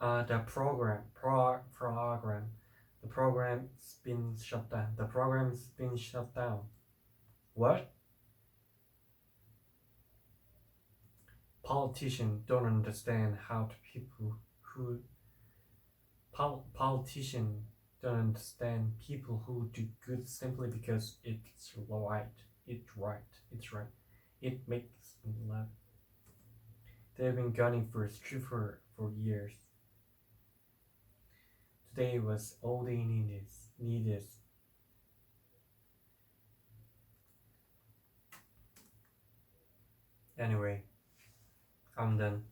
The program. The program's been shut down. The program's been shut down. What? Politicians don't understand how to people who politicians don't understand people who do good simply because it's right. It's right. It's right. It makes me laugh. They've been gunning for truth for years. Today was all they needed. Anyway, I'm done.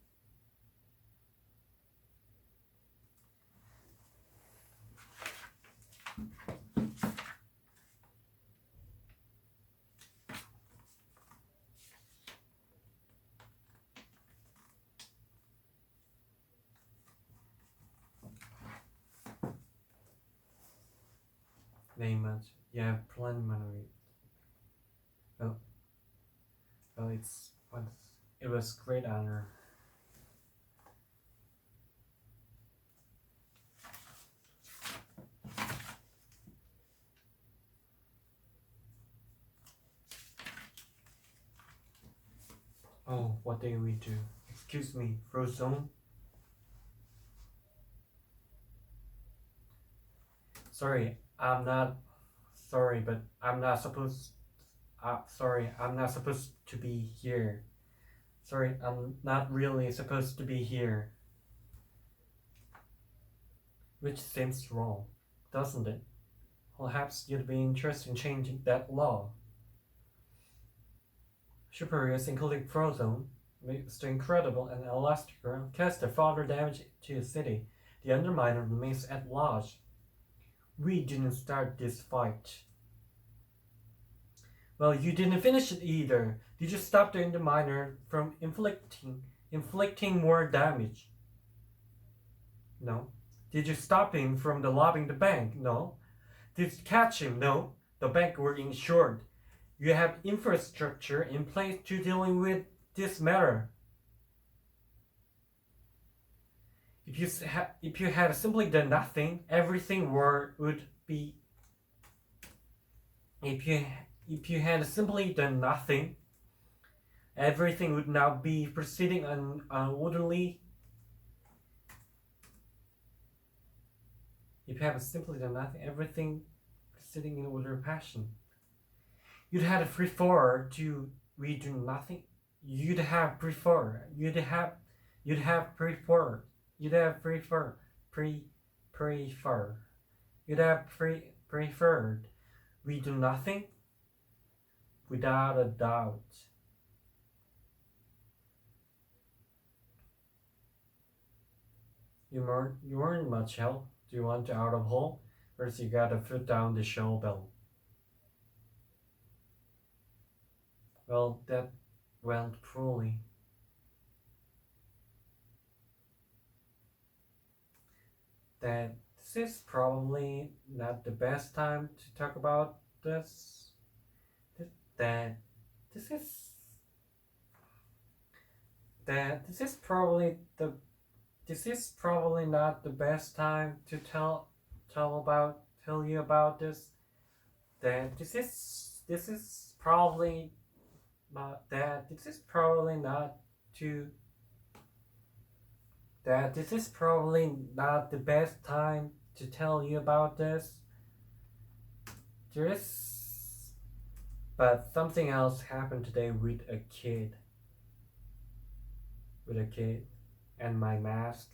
Very much. Yeah, preliminary. Well, well, it was great honor. Oh, what did we do? Excuse me, Frozone. Sorry, I'm not. Sorry, but I'm not supposed. Sorry, I'm not supposed to be here. Sorry, I'm not really supposed to be here. Which seems wrong, doesn't it? Perhaps you'd be interested in changing that law. Superiors, including Frozone, Mr. Incredible, and Elastigirl, cast their further damage to the city. The Underminer remains at large. We didn't start this fight. Well, you didn't finish it either. Did you stop the Underminer from inflicting more damage? No. Did you stop him from robbing the bank? No. Did you catch him? No. The bank were insured. You have infrastructure in place to dealing with this matter. If you had simply done nothing, everything would be. If you had simply done nothing, everything would now be proceeding orderly. If you have simply done nothing, everything proceeding in order passion. You'd have preferred to redo nothing. You'd have preferred we do nothing without a doubt. You weren't much help. Do you want to out of hole? First you gotta put down the shovel. Well, that went poorly. That this is probably not the best time to talk about this. That this is probably not the best time to tell you about this. That this is probably not that this is probably not to that this is probably not the best time to tell you about this. But something else happened today with a kid and my mask.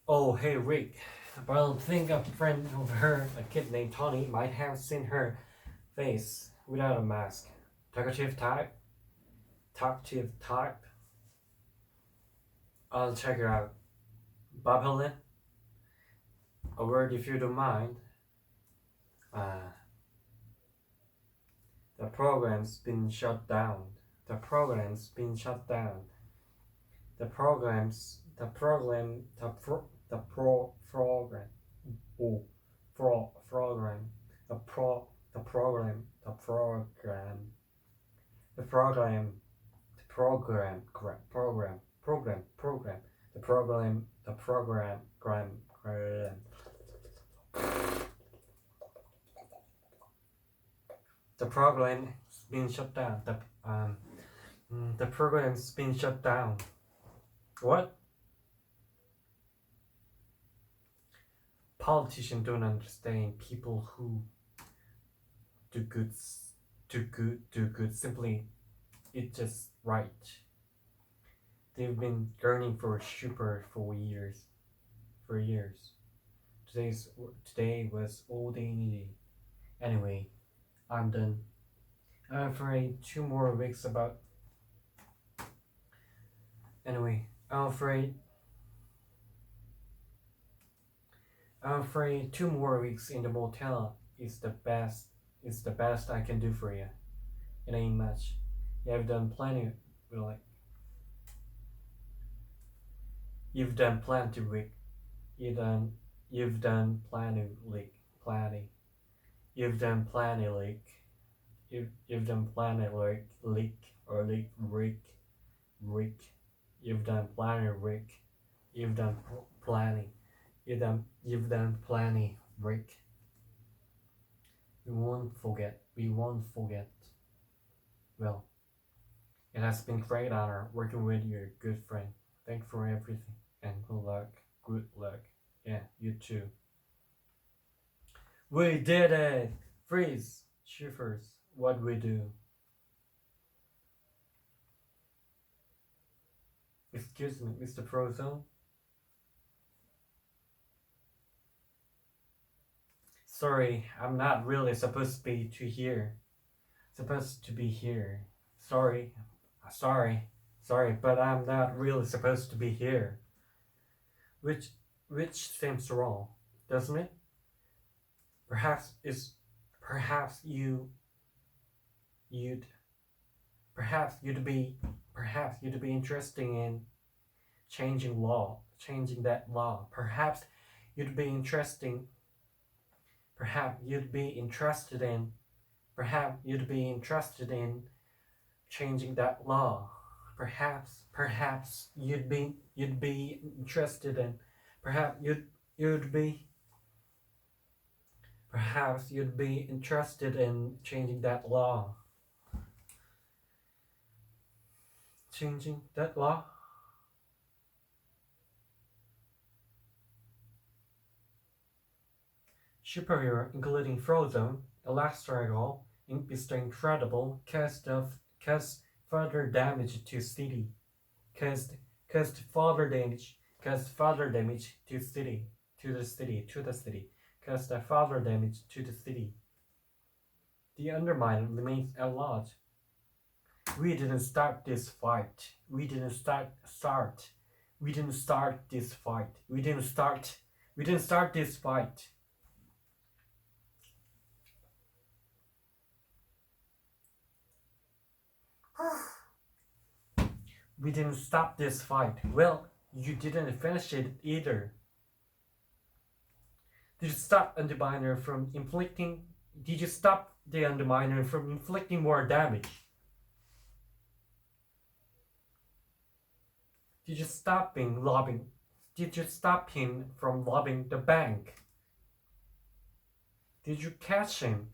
Oh, hey Rick. Well, think a friend of her, a kid named Tony, might have seen her face without a mask. Talkative type. I'll check it out. Bob Helen, a word if you don't mind. The program's been shut down. The program's been shut down. The programs, the program, the program, oh, program, the program, the program, the program, the program, the program. The program's been shut down. The program's been shut down. What? Politicians don't understand people who do good simply. It's just right. They've been yearning for a super for years. Today was all they needed. Anyway, I'm done. I'm afraid 2 more weeks about. Anyway, I'm afraid 2 more weeks in the motel is the best. It's the best I can do for you. It ain't much. You have done plenty. You've done plenty, Rick. You've done plenty, Rick. Plenty. You've done plenty, Rick. You've done plenty, Rick. Rick. You've done plenty, Rick. You've done plenty. You've done plenty, Rick. We won't forget. Well, it has been great honor working with your good friend. Thank you for everything and good luck. Good luck. Yeah, you too. We did it! Freeze! Shivers. What we do? Excuse me, Mr. Frozone? Sorry, I'm not really supposed to be here. Sorry, but I'm not really supposed to be here. Which seems wrong, doesn't it? Perhaps you'd be interested in changing that law. Perhaps you'd be interested in changing that law. Perhaps you'd be interested in changing that law. Changing that law? Superior, including Frozone, Elastigirl, Mr. Incredible, caused further damage to city. Caused further damage to the city. The Underminer remains at large. We didn't start this fight. We didn't start this fight. We didn't stop this fight. Well, you didn't finish it either. Did you stop the Underminer from inflicting more damage? Did you stop him from robbing the bank? Did you catch him?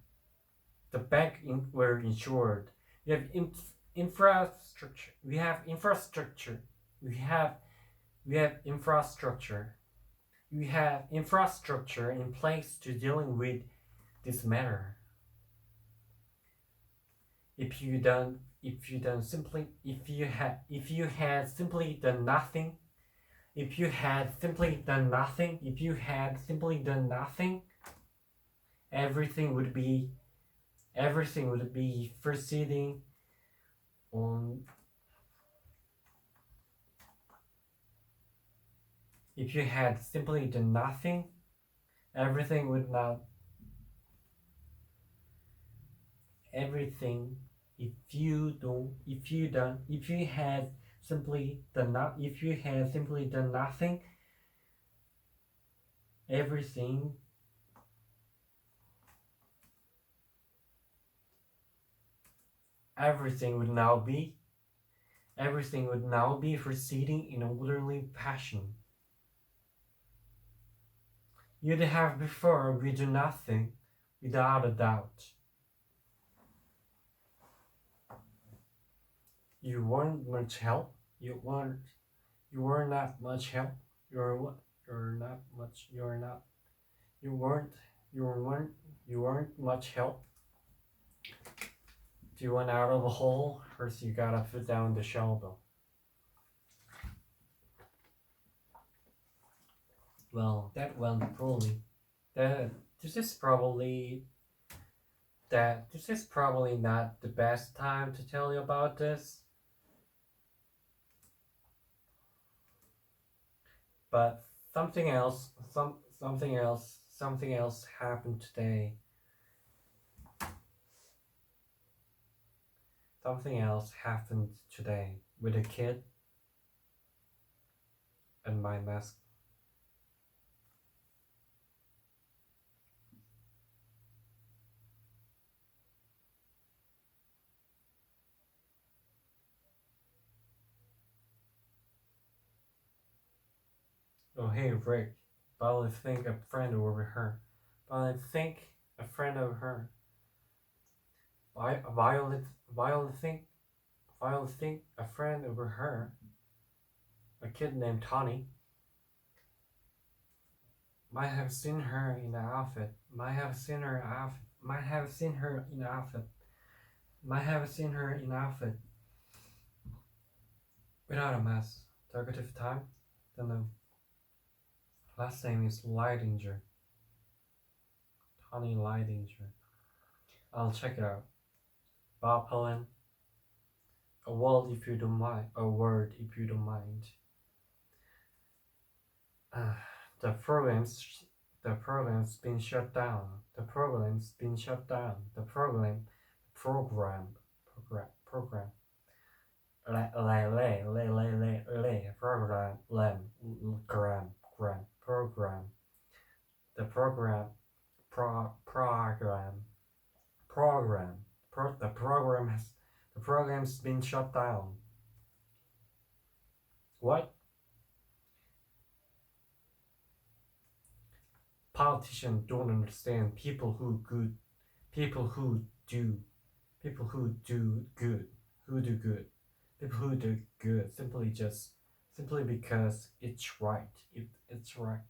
The bank were insured. We have infrastructure. We have infrastructure in place to dealing with this matter. If you had simply done nothing, everything would be proceeding on. If you had simply done nothing, everything if you had simply done not if you had simply done nothing, everything everything would now be everything would now be proceeding in orderly fashion. You'd have before we do nothing, without a doubt. You weren't much help. You were not much help. You're not much. You're not. You weren't. You weren't. You weren't much help. You went out of a hole. First, you gotta put down the shovel. Well, that went poorly. That this is probably this is probably not the best time to tell you about this. But something else happened today. Something else happened today with a kid and my mask. Oh, hey, Rick. Violet think a friend over her. Violet think a friend over her. Violet think a friend over her. A kid named Tawny. Might have seen her in the outfit. Might have seen her outfit. Might have seen her in the outfit. Might have seen her in outfit. Without a mask. Talkative time? Don't know. Last name is Leidinger. Tawny Leidinger. I'll check it out. Bob Helen. A word if you don't mind. A word if you don't mind. The program's been shut down. The program's been shut down. The program. Program. Program. Program. The program. The program's been shut down. What? Politicians don't understand people who do good, people who do good simply because it's right. It's right.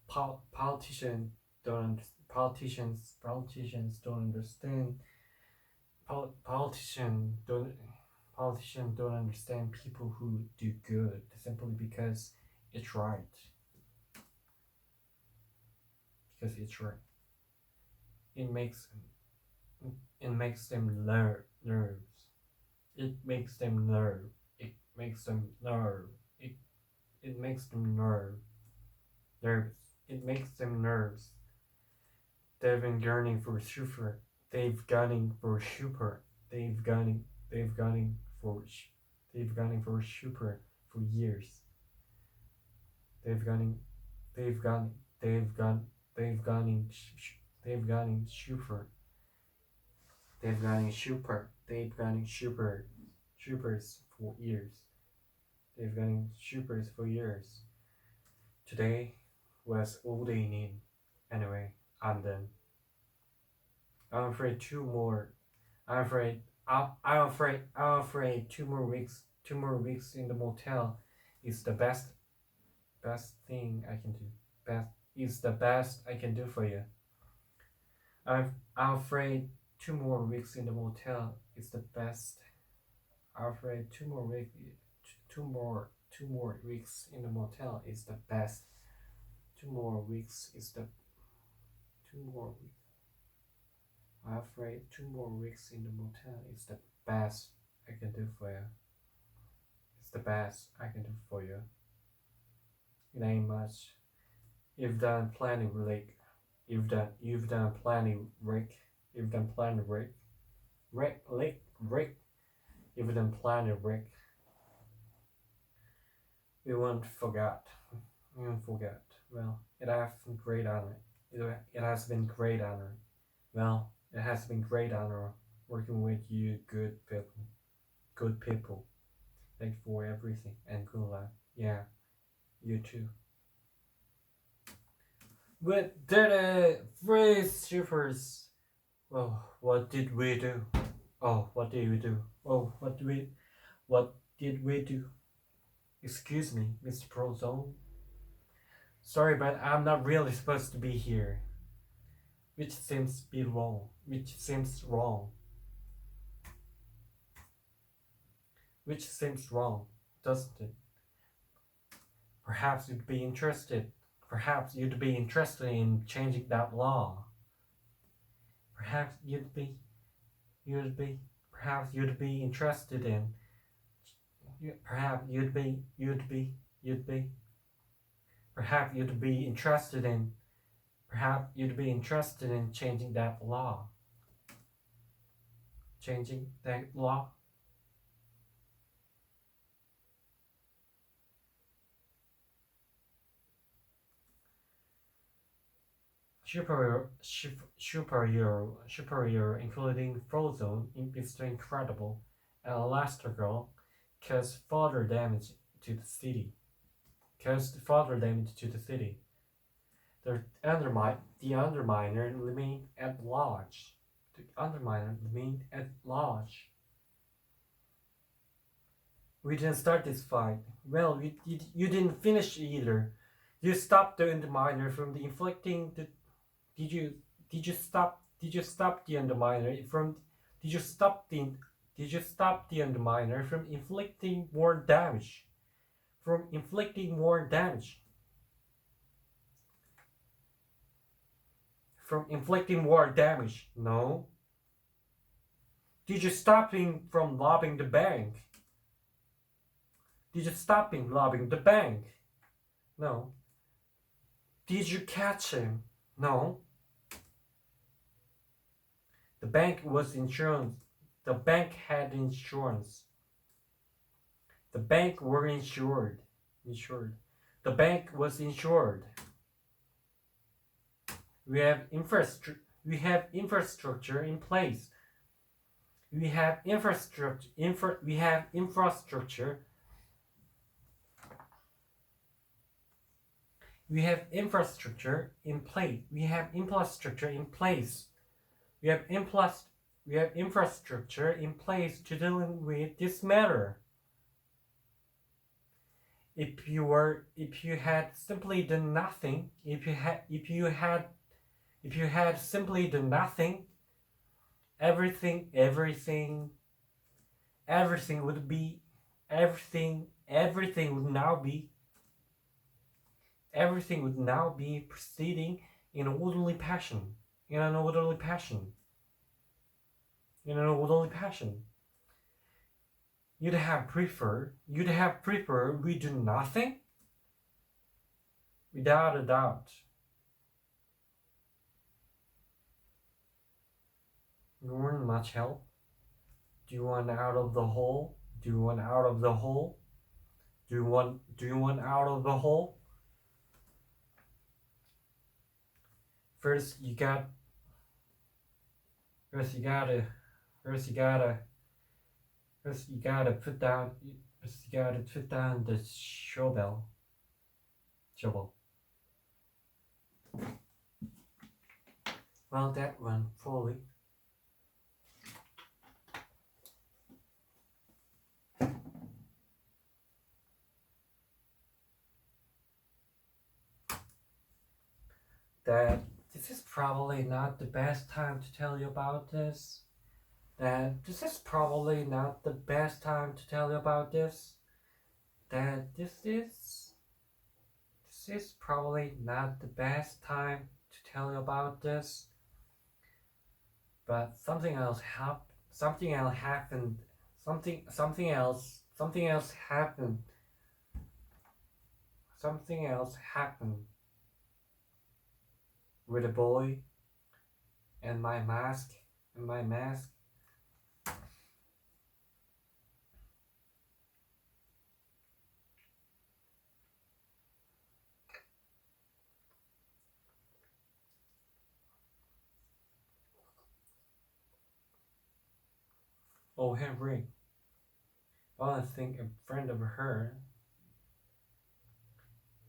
Politicians don't understand. Politicians don't understand people who do good simply because it's right. Because it's right. It makes them nerves. It makes them nerve. It makes them nerve. It makes them nerve. Nerves. It makes them nerves. They've been yearning for super. They've gunning for super. They've gunning for super for years. They've gunning super. They've gunning supers for years. They've gunning supers for years. Today was all they need. Anyway, I'm done. I'm afraid two more weeks in the motel is the best thing I can do. Is the best I can do for you. I'm afraid 2 more weeks in the motel is the best. I'm afraid 2 more weeks in the motel is the best. 2 more weeks is the 2 more weeks. I'm afraid 2 more weeks in the motel is the best I can do for you. It's the best I can do for you. It ain't much. You've done plenty, Rick. You've done plenty, Rick. Rick. Even planet Rick. We won't forget. We won't forget. Well, it has been great honor. It has been great honor. Well, it has been great honor working with you, good people. Good people. Thanks for everything and good luck. Yeah, you too. With did three shippers. Oh, what did we do? Oh, what did we do? Oh, what did we do? Excuse me, Mr. Prozone. Sorry, but I'm not really supposed to be here. Which seems be wrong. Which seems wrong. Which seems wrong, doesn't it? Perhaps you'd be interested. Perhaps you'd be interested in changing that law. Perhaps perhaps you'd be interested in. Perhaps perhaps you'd be interested in. Perhaps you'd be interested in changing that law. Changing that law. Superior, including Frozone, Mr. Incredible, and Elastigirl, caused further damage to the city. The Underminer remained at large. We didn't start this fight. Well, you didn't finish either. You stopped the Underminer from the inflicting the. Did you stop the Underminer from? Did you stop the Underminer from inflicting more damage? From inflicting more damage. From inflicting more damage. No. Did you stop him from robbing the bank? Did you stop him robbing the bank? No. Did you catch him? No. The bank was insurance. The bank had insurance. The bank were insured. The bank was insured. We have infrastructure in place. We have infrastructure in place. We have infrastructure in place. We have infrastructure in place to deal with this matter. If you had simply done nothing, if you had simply done nothing, everything would now be proceeding in an orderly passion. You'd have preferred we do nothing? Without a doubt. You weren't much help. Do you want out of the hole? First you gotta put down the shovel. Well, that went fully. That this is probably not the best time to tell you about this. That this is probably not the best time to tell you about this. That this is probably not the best time to tell you about this. But something else happened. Something else happened with a boy and my mask. Oh, Henry. Well, I think a friend of her.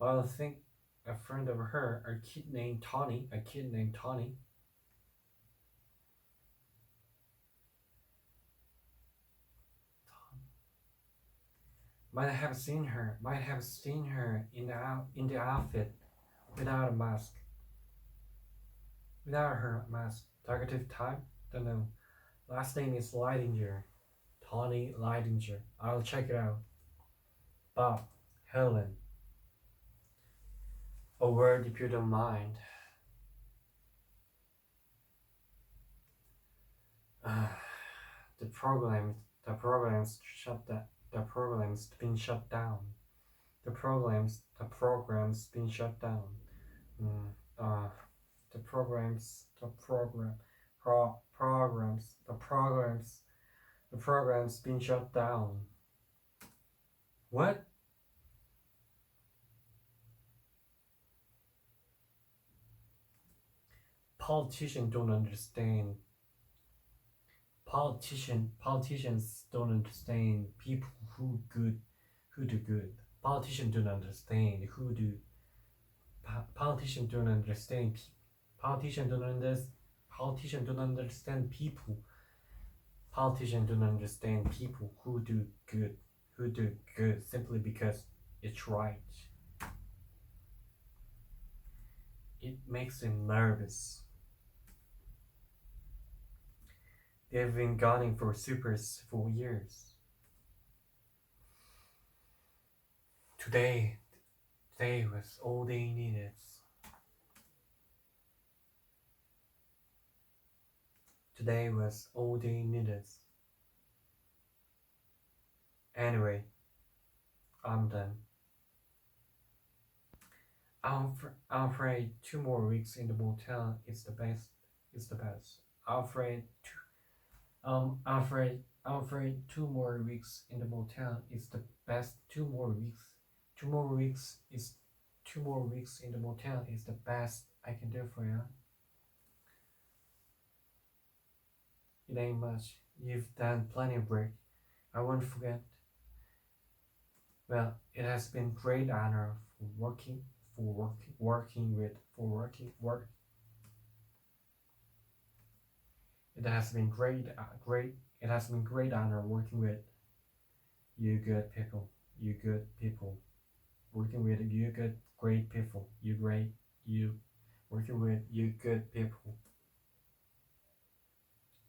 Well, I think a friend of her, a kid named Tawny. A kid named Tawny. Might have seen her. Might have seen her in the outfit, without a mask. Without her mask. Talkative type. Don't know. Last name is Leidinger. Tawny Leidinger. I'll check it out. Bob. Helen. A word if you don't mind. The program's been shut down. The program's been shut down. Mm, uh, the programs, the program, pro, the program's been shut down. What? Politicians don't understand. Politicians don't understand people who do good. Politicians don't understand who do. Politicians don't understand. Politicians don't understand. Politicians don't understand people. Politicians don't understand people who do good simply because it's right. It makes them nervous. They've been gunning for supers for years. Today was all they needed. Today was all they needed. Anyway, I'm done. I'm afraid 2 more weeks in the motel is the best. I'm afraid 2 more weeks in the motel is the best. 2 more weeks. 2 more weeks in the motel is the best I can do for you. It ain't much. You've done plenty of work. I won't forget. Well, it has been great honor working with. It has been great. It has been great honor working with you good people. Working with you great people. Working with you good people.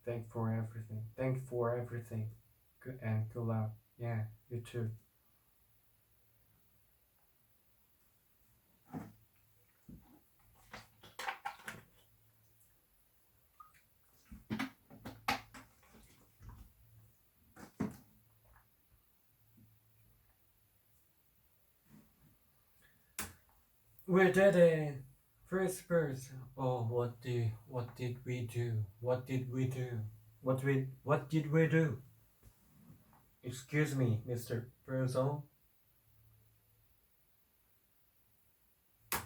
Thank for everything. Good and good luck. Yeah, you too. We did it. First person. Oh, what did we do? What did we do? Excuse me, Mr. Brozone.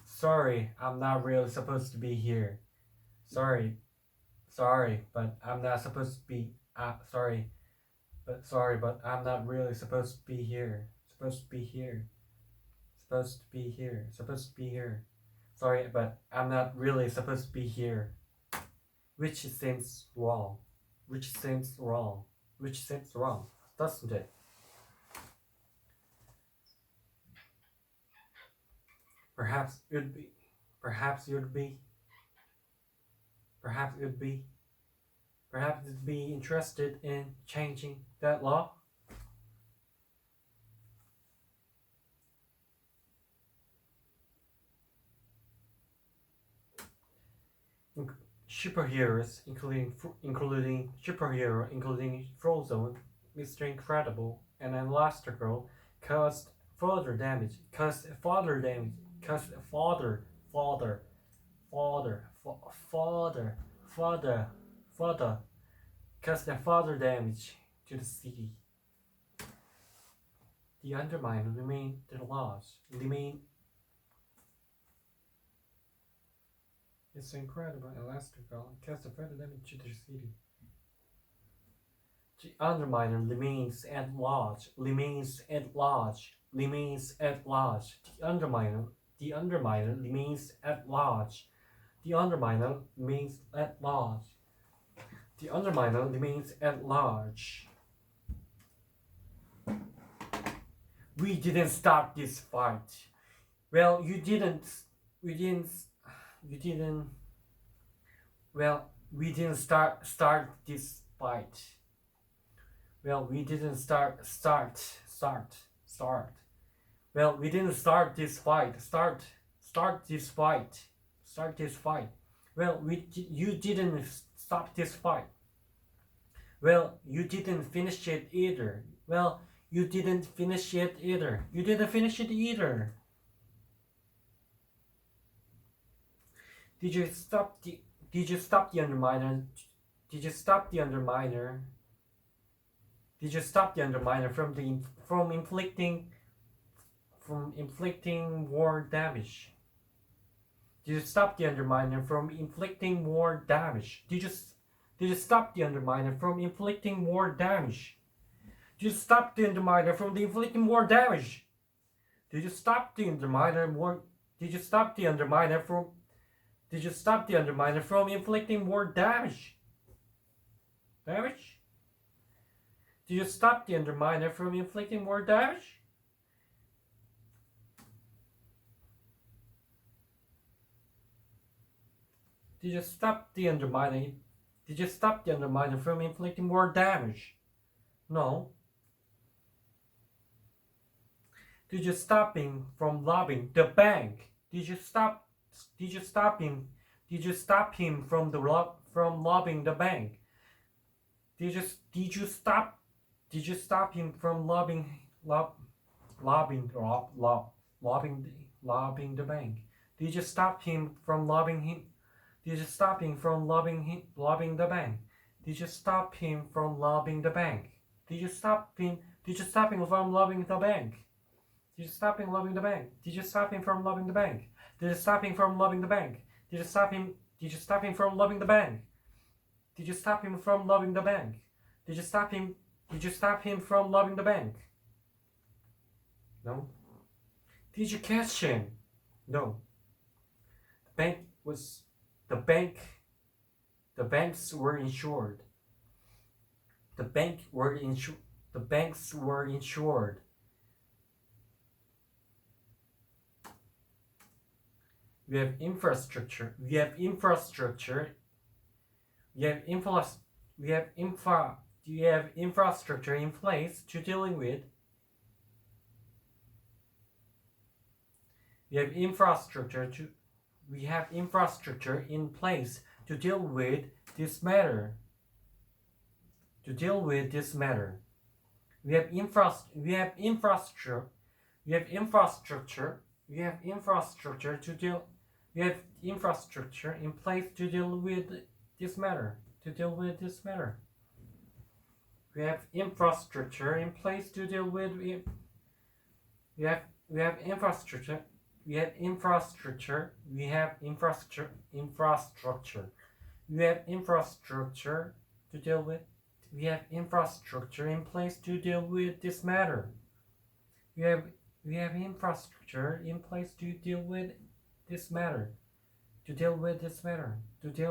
Sorry, I'm not really supposed to be here. Sorry, but I'm not supposed to be. Sorry, but I'm not really supposed to be here. Supposed to be here. Sorry, but I'm not really supposed to be here. Which seems wrong, doesn't it? Perhaps you'd be interested in changing that law. Superheroes, including Frozone, Mr. Incredible, and Elastigirl, caused further damage. Caused father damage. Caused father damage to the city. The undermine remain the laws. It's incredible. Elastigirl caused further damage to the city. The underminer remains at large, remains at large, remains at large. The underminer remains at large. The underminer remains at large. The underminer remains at large. We didn't start this fight. Well, you didn't. We didn't. You didn't. Well, we didn't start this fight. Well, we didn't start. Well, we didn't start this fight. Start this fight. Start this fight. Well, you didn't stop this fight. Well, you didn't finish it either. Well, you didn't finish it either. You didn't finish it either. Did you stop the underminer? Did you stop the underminer? Did you stop the underminer from inflicting more damage? Did you stop the underminer from inflicting more damage? Did you stop the underminer from inflicting more damage? Did you stop the underminer from inflicting more damage? Did you stop the underminer more? Did you stop the underminer from? Did you stop the underminer from inflicting more damage? Damage? Did you stop the underminer from inflicting more damage? Did you stop the underminer? Did you stop the underminer from inflicting more damage? No. Did you stop him from robbing the bank? Did you stop him? Did you stop him from robbing the bank? Did you stop him from robbing the bank? Did you stop him from robbing him? Did you stop him from robbing the bank? Did you stop him from robbing the bank? Did you stop him from robbing the bank? Did you stop him robbing the bank? Did you stop him from robbing the bank? Did you stop him from robbing the bank? Did you stop him from robbing the bank? Did you stop him from robbing the bank? Did you stop him from robbing the bank? No. Did you catch him? No. The banks were insured. The banks were insured. We have infrastructure in place to dealing with. We have infrastructure in place to deal with this matter. We have infrastructure in place to deal with this matter. We have infrastructure in place to deal with it. We have infrastructure to deal with. We have infrastructure in place to deal with this matter. We have infrastructure in place to deal with this matter.